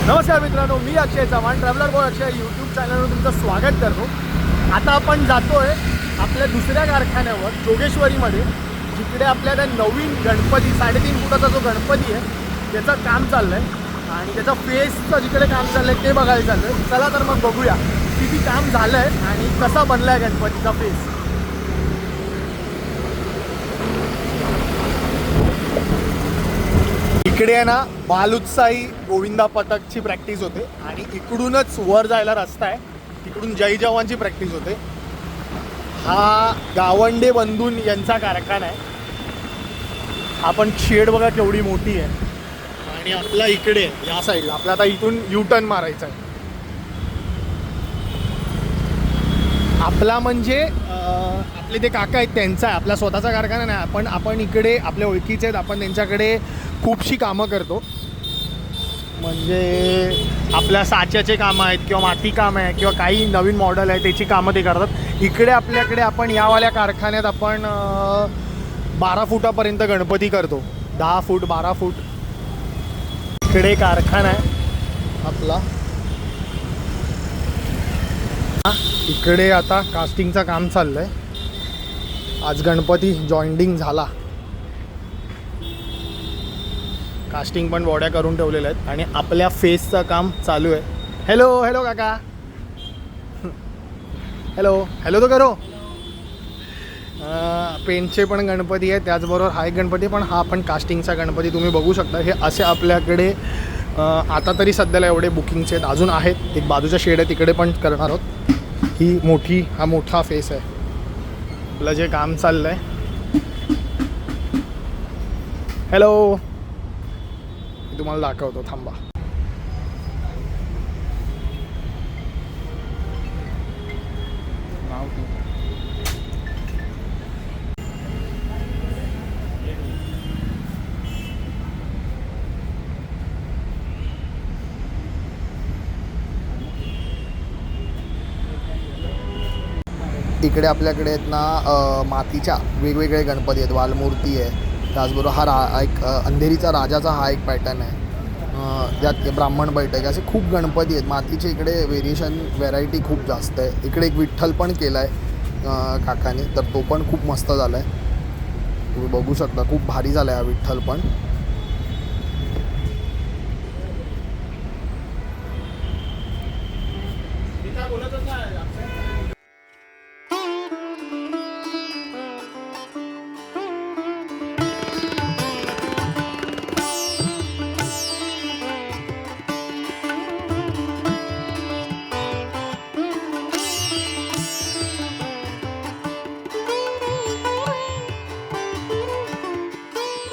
नमस्कार मित्रांनो, मी अक्षय Chavan traveller boy अक्षय YouTube चॅनलवर तुमचं स्वागत करतो। आता आपण जातोय आपल्या दुसऱ्या कारखान्यावर जोगेश्वरीमध्ये, जिकडे आपल्याला नवीन गणपती 3.5 फुटाचा जो गणपती आहे त्याचं काम चाललं आहे आणि त्याचा फेसचं जिकडे काम चाललं आहे ते बघायला चाललं आहे। चला तर मग बघूया किती काम झालं आहे आणि कसा बनला आहे गणपतीचा फेस। इकडे आहे ना बालुत्साही गोविंदा पथकची प्रॅक्टिस होते आणि इकडूनच वर जायला रस्ता आहे, तिकडून जय जवानची प्रॅक्टिस होते। हा गावंडे बंधून यांचा कारखाना आहे। आपण शेड बघा केवढी मोठी आहे आणि आपला इकडे या साईडला आपला आता इथून यू टर्न मारायचा आहे। आपला म्हणजे आपले ते काका आहेत त्यांचा आहे, आपला स्वतःचा कारखाना नाही। आपण इकडे आपल्या ओळखीचे आहेत, आपण त्यांच्याकडे खूपशी कामं करतो। म्हणजे आपल्या साच्याचे कामं आहेत किंवा माती काम आहे किंवा काही नवीन मॉडेल आहे त्याची कामं ते करतात। इकडे आपल्याकडे आपण यावाल्या कारखान्यात आपण 12 फुटापर्यंत गणपती करतो, 10 फूट 12 फूट। इकडे कारखाना आहे आपला। इकडे आता कास्टिंगचं काम चाललं आहे। आज गणपती जॉईंटिंग झाला, कास्टिंग पण बॉड्या करून ठेवलेल्या आहेत आणि आपल्या फेसचं काम चालू आहे। हॅलो हॅलो काका, हॅलो हॅलो तो करो। पेंटचे पण गणपती आहे, त्याचबरोबर हा एक गणपती, पण हा पण कास्टिंगचा गणपती तुम्ही बघू शकता। हे असे आपल्याकडे आता तरी सध्याला एवढे बुकिंगचे आहेत, अजून आहेत। एक बाजूच्या शेड आहे तिकडे पण करणार आहोत। हा मोठा फेस आहे आपलं जे काम चाललं आहे। हॅलो, तुम्हाला दाखवतो, थांबा। इकडे आपल्याकडे आहेत ना मातीच्या वेगवेगळे गणपती आहेत, वालमूर्ती आहे, त्याचबरोबर हा एक अंधेरीचा राजाचा हा एक पॅटर्न आहे, त्यात ब्राह्मण बैठक, असे खूप गणपती आहेत मातीचे। इकडे व्हेरिएशन व्हरायटी खूप जास्त आहे। इकडे एक विठ्ठल पण केला आहे काकाने, तर तो पण खूप मस्त झाला आहे, तुम्ही बघू शकता। खूप भारी झाला आहे हा विठ्ठल पण।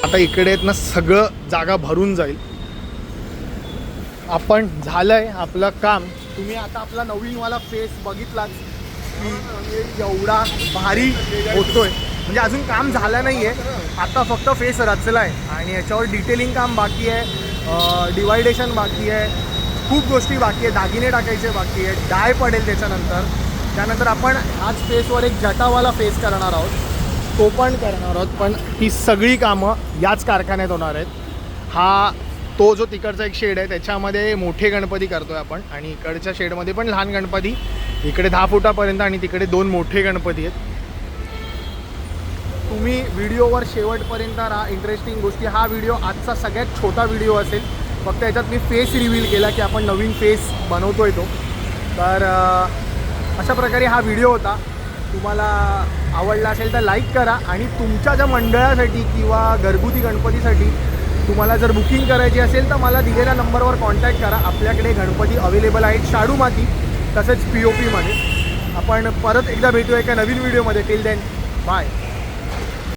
आता इकडे आहेत ना सगळं जागा भरून जाईल। आपण झालंय आपलं काम। तुम्ही आता आपला नवीनवाला फेस बघितलाच की एवढा भारी होतोय, म्हणजे अजून काम झालं नाही आहे, आता फक्त फेस रचला आहे आणि याच्यावर डिटेलिंग काम बाकी आहे, डिवायडेशन बाकी आहे, खूप गोष्टी बाकी आहे, दागिने टाकायचे बाकी आहे, डाय पडेल त्यानंतर आपण हाच फेसवर एक जटावाला फेस करणार आहोत, तो पण करणार आहोत। पण ही सगळी कामं याच कारखान्यात होणार आहेत। तो जो तिकडचा एक शेड आहे त्याच्यामध्ये मोठे गणपती करतोय आपण आणि इकडच्या शेडमध्ये पण लहान गणपती, इकडे 10 फुटापर्यंत आणि तिकडे 2 मोठे गणपती आहेत। तुम्ही व्हिडिओवर शेवटपर्यंत राहा, इंटरेस्टिंग गोष्टी। हा व्हिडिओ आजचा सगळ्यात छोटा व्हिडिओ असेल, फक्त याच्यात मी फेस रिव्हील केला की आपण नवीन फेस बनवतोय तो। तर अशा प्रकारे हा व्हिडिओ होता। तुम्हाला आवडला असेल तर लाईक करा आणि तुमच्या ज्या मंडळासाठी किंवा घरगुती गणपतीसाठी तुम्हाला जर बुकिंग करायची असेल तर मला दिलेल्या नंबरवर कॉन्टॅक्ट करा। आपल्याकडे गणपती अवेलेबल आहेत शाडू माती तसेच POP मध्ये। आपण परत एकदा भेटूया एका नवीन व्हिडिओमध्ये। Till then bye.